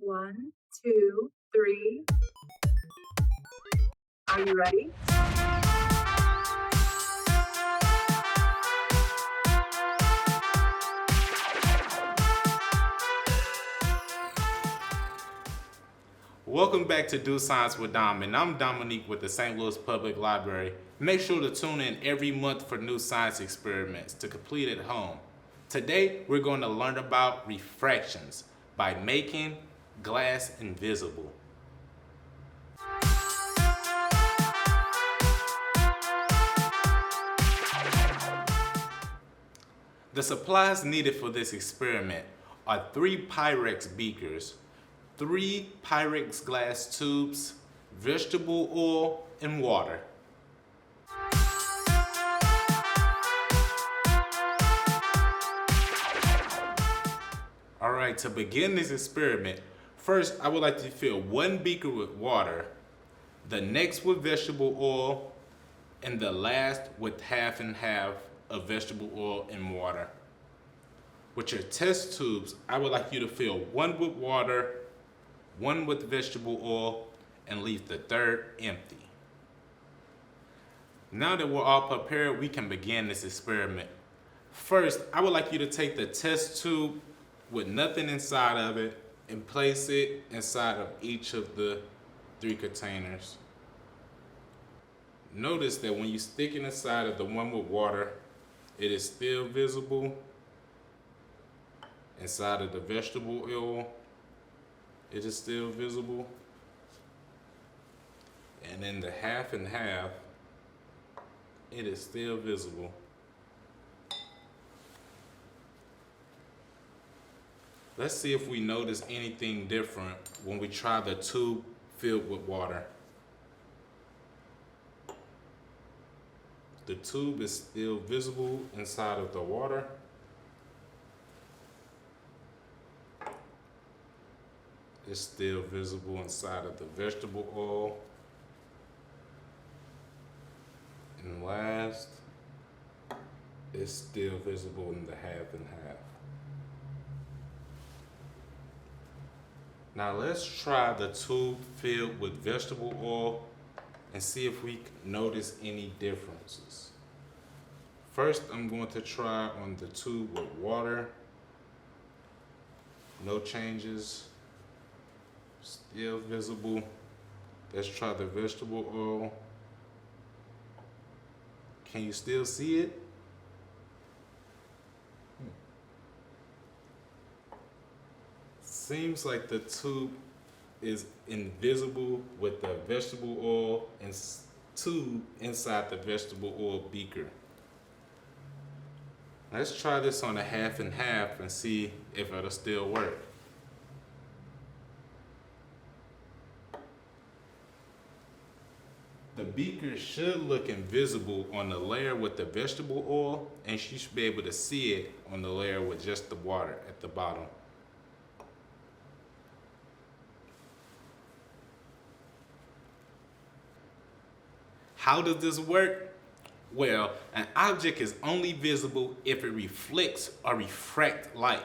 One, two, three. Are you ready? Welcome back to Do Science with Dom, and I'm Dominique with the St. Louis Public Library. Make sure to tune in every month for new science experiments to complete at home. Today, we're going to learn about refractions by making glass invisible. The supplies needed for this experiment are 3 Pyrex beakers, 3 Pyrex glass tubes, vegetable oil, and water. Alright, to begin this experiment, first I would like to fill 1 beaker with water, the next with vegetable oil, and the last with half and half of vegetable oil and water. With your test tubes, I would like you to fill 1 with water, 1 with vegetable oil, and leave the third empty. Now that we're all prepared, we can begin this experiment. First, I would like you to take the test tube with nothing inside of it and place it inside of each of the 3 containers. Notice that when you stick it inside of the one with water, it is still visible. Inside of the vegetable oil, it is still visible. And in the half and half, it is still visible. Let's see if we notice anything different when we try the tube filled with water. The tube is still visible inside of the water. It's still visible inside of the vegetable oil. And last, it's still visible in the half and half. Now let's try the tube filled with vegetable oil and see if we notice any differences. First, I'm going to try on the tube with water. No changes. Still visible. Let's try the vegetable oil. Can you still see it? Seems like the tube is invisible with the vegetable oil and tube inside the vegetable oil beaker. Let's try this on a half and half and see if it'll still work. The beaker should look invisible on the layer with the vegetable oil, and you should be able to see it on the layer with just the water at the bottom. How does this work? Well, an object is only visible if it reflects or refracts light.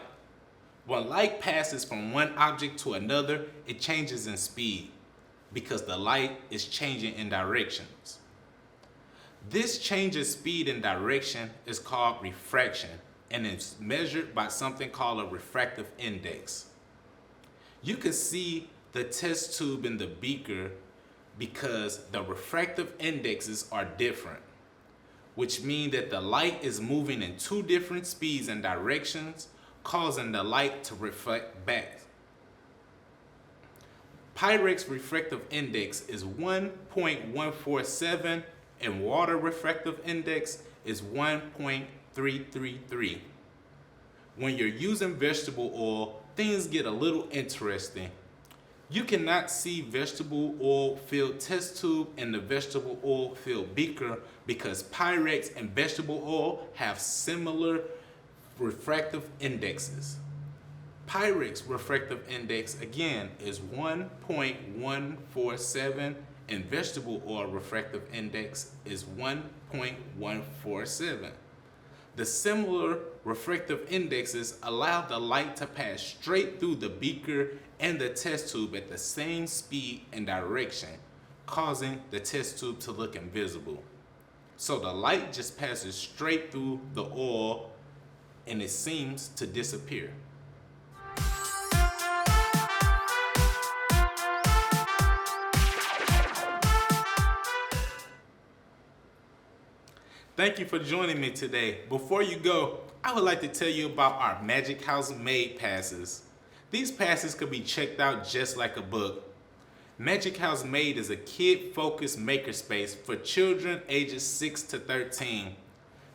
When light passes from one object to another, it changes in speed because the light is changing in directions. This change in speed and direction is called refraction, and it's measured by something called a refractive index. You can see the test tube in the beaker because the refractive indexes are different, which means that the light is moving in 2 different speeds and directions, causing the light to reflect back. Pyrex refractive index is 1.147 and water refractive index is 1.333. When you're using vegetable oil, things get a little interesting. You cannot see vegetable oil filled test tube and the vegetable oil filled beaker because Pyrex and vegetable oil have similar refractive indexes. Pyrex refractive index again is 1.147 and vegetable oil refractive index is 1.147. The similar refractive indexes allow the light to pass straight through the beaker and the test tube at the same speed and direction, causing the test tube to look invisible. So the light just passes straight through the oil and it seems to disappear. Thank you for joining me today. Before you go, I would like to tell you about our Magic House Made passes. These passes could be checked out just like a book. Magic House Made is a kid-focused makerspace for children ages 6 to 13.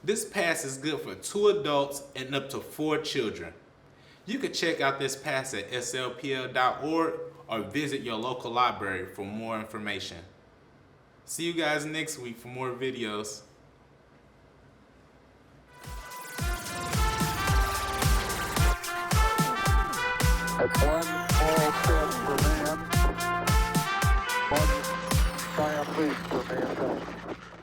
This pass is good for 2 adults and up to 4 children. You can check out this pass at slpl.org or visit your local library for more information. See you guys next week for more videos. That's one small step for man, one giant leap for mankind.